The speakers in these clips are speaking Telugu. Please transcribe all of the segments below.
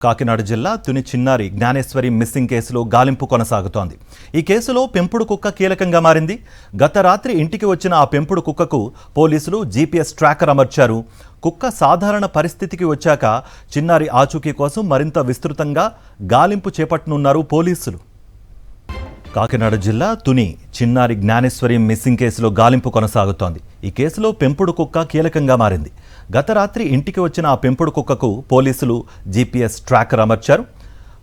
కాకినాడ జిల్లా తుని చిన్నారి జ్ఞానేశ్వరి మిస్సింగ్ కేసులో గాలింపు కొనసాగుతోంది. ఈ కేసులో పెంపుడు కుక్క కీలకంగా మారింది. గత రాత్రి ఇంటికి వచ్చిన ఆ పెంపుడు కుక్కకు పోలీసులు జీపీఎస్ ట్రాకర్ అమర్చారు. కుక్క సాధారణ పరిస్థితికి వచ్చాక చిన్నారి ఆచూకీ కోసం మరింత విస్తృతంగా గాలింపు చేపట్టనున్నారు పోలీసులు. కాకినాడ జిల్లా తుని చిన్నారి జ్ఞానేశ్వరి మిస్సింగ్ కేసులో గాలింపు కొనసాగుతోంది. ఈ కేసులో పెంపుడు కుక్క కీలకంగా మారింది. గత రాత్రి ఇంటికి వచ్చిన ఆ పెంపుడు కుక్కకు పోలీసులు జీపీఎస్ ట్రాకర్ అమర్చారు.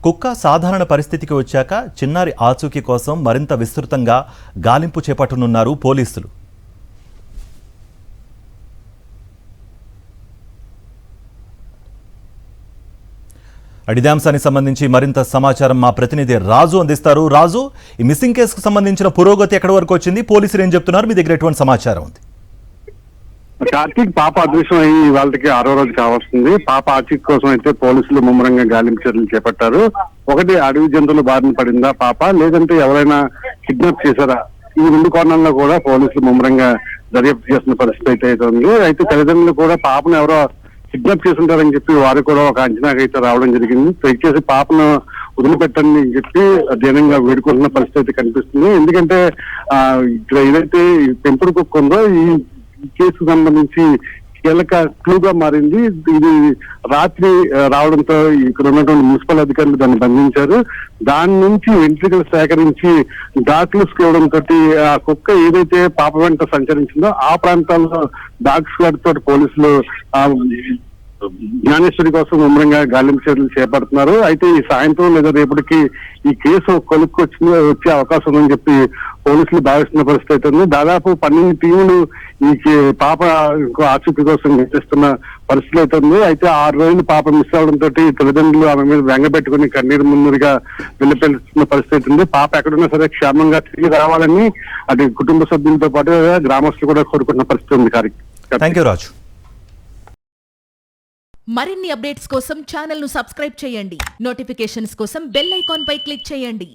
కుక్క సాధారణ పరిస్థితికి వచ్చాక చిన్నారి ఆచూకీ కోసం మరింత విస్తృతంగా గాలింపు చేపట్టనున్నారు పోలీసులు. ఇదే అంశానికి సంబంధించి మరింత సమాచారం మా ప్రతినిధి రాజు అందిస్తారు. రాజు, ఈ మిస్సింగ్ కేసుకు సంబంధించిన పురోగతి ఎక్కడి వరకు వచ్చింది? పోలీసులు ఏం చెప్తున్నారు? మీ దగ్గర ఎటువంటి సమాచారం ఉంది? కార్తీక్ పాప అదృశ్యం అయ్యి వాళ్ళకి 6వ రోజు కావస్తుంది. పాప ఆచూకీ కోసం అయితే పోలీసులు ముమ్మరంగా గాలింపు చర్యలు చేపట్టారు. ఒకటి, అడవి జంతువులు బారిన పడిందా పాప, లేదంటే ఎవరైనా కిడ్నాప్ చేశారా? ఈ 2 కోణాల్లో కూడా పోలీసులు ముమ్మరంగా దర్యాప్తు చేస్తున్న పరిస్థితి అయితే ఉంది. అయితే తల్లిదండ్రులు కూడా పాపను ఎవరో కిడ్నాప్ చేస్తుంటారని చెప్పి వారు కూడా ఒక అంచనాకి అయితే రావడం జరిగింది. దయచేసి పాపను వదిలిపెట్టండి అని చెప్పి దీనంగా వేడుకుంటున్న పరిస్థితి కనిపిస్తుంది. ఎందుకంటే ఇక్కడ ఏదైతే పెంపుడు కుక్క ఉందో ఈ కేసుకు సంబంధించి కీలక క్లూగా మారింది. ఇది రాత్రి రావడంతో ఇక్కడ ఉన్నటువంటి మున్సిపల్ అధికారులు దాన్ని బంధించారు. దాని నుంచి వెంట్రుకలు సేకరించి డాక్టర్స్ ఇవ్వడంతో ఆ కుక్క ఏదైతే పాప వెంట సంచరించిందో ఆ ప్రాంతాల్లో డాగ్ స్క్వాడ్ తోటి పోలీసులు జ్ఞానేశ్వరి కోసం ముమ్మరంగా గాలింపు చర్యలు చేపడుతున్నారు. అయితే ఈ సాయంత్రం లేదా రేపటికి ఈ కేసు కొలుక్కు వచ్చే అవకాశం ఉందని చెప్పి పోలీసులు భావిస్తున్న పరిస్థితి అయితే ఉంది. దాదాపు 12 టీములు ఈ పాప ఆచూకీ కోసం నిర్వహిస్తున్న పరిస్థితి అయితే ఉంది. అయితే 6 రోజులు పాప మిస్ అవడంతో తల్లిదండ్రులు ఆమె మీద వెంగబెట్టుకుని కన్నీరు మున్నీరుగా వెళ్ళిపెడుతున్న పరిస్థితి ఉంది. పాప ఎక్కడున్నా సరే క్షేమంగా తిరిగి రావాలని అది కుటుంబ సభ్యులతో పాటు గ్రామస్తులు కూడా కోరుకుంటున్న పరిస్థితి ఉంది. థాంక్యూ రాజు. మరిన్ని అప్డేట్స్ కోసం ఛానల్ ను సబ్స్క్రైబ్ చేయండి. నోటిఫికేషన్స్ కోసం బెల్ ఐకాన్ పై క్లిక్ చేయండి.